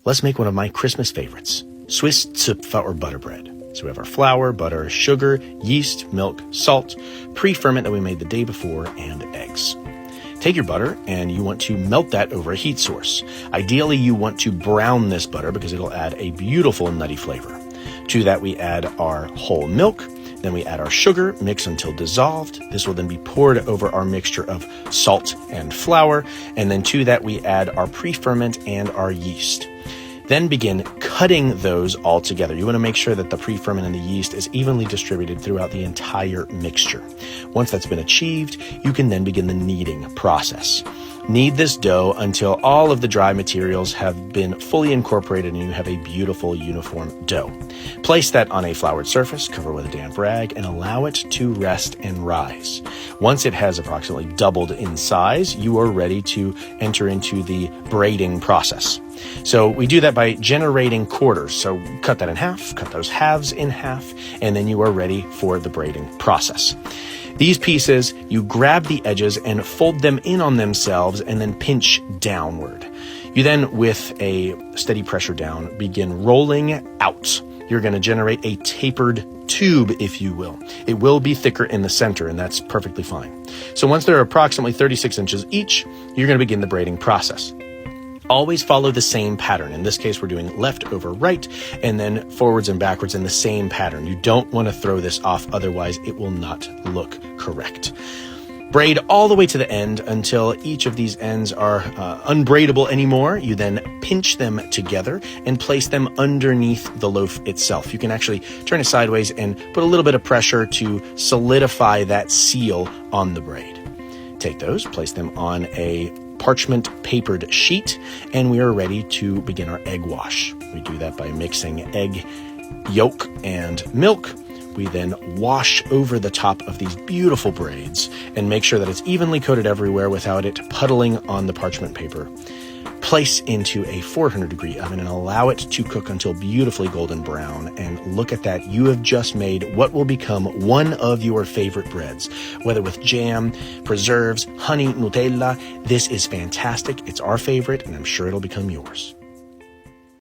let's make one of my Christmas favorites, Swiss Züpfe or butter bread. So we have our flour, butter, sugar, yeast, milk, salt, pre-ferment that we made the day before, and eggs. Take your butter and you want to melt that over a heat source. Ideally, you want to brown this butter because it'll add a beautiful nutty flavor. To that, we add our whole milk. Then we add our sugar, mix until dissolved. This will then be poured over our mixture of salt and flour. And then to that, we add our pre-ferment and our yeast. Then begin cutting those all together. You want to make sure that the pre-ferment and the yeast is evenly distributed throughout the entire mixture. Once that's been achieved, you can then begin the kneading process. Knead this dough until all of the dry materials have been fully incorporated and you have a beautiful uniform dough. Place that on a floured surface, cover with a damp rag, and allow it to rest and rise. Once it has approximately doubled in size, you are ready to enter into the braiding process. So we do that by generating quarters. So cut that in half, cut those halves in half, and then you are ready for the braiding process. These pieces, you grab the edges and fold them in on themselves and then pinch downward. You then, with a steady pressure down, begin rolling out. You're going to generate a tapered tube, if you will. It will be thicker in the center, and that's perfectly fine. So once they're approximately 36 inches each, you're going to begin the braiding process. Always follow the same pattern. In this case, we're doing left over right and then forwards and backwards in the same pattern. You don't want to throw this off, otherwise it will not look correct. Braid all the way to the end until each of these ends are unbraidable anymore. You then pinch them together and place them underneath the loaf itself. You can actually turn it sideways and put a little bit of pressure to solidify that seal on the braid. Take those, place them on a parchment papered sheet, and we are ready to begin our egg wash. We do that by mixing egg yolk and milk. We then wash over the top of these beautiful braids and make sure that it's evenly coated everywhere without it puddling on the parchment paper. Place into a 400-degree oven and allow it to cook until beautifully golden brown. And look at that. You have just made what will become one of your favorite breads, whether with jam, preserves, honey, Nutella. This is fantastic. It's our favorite, and I'm sure it'll become yours.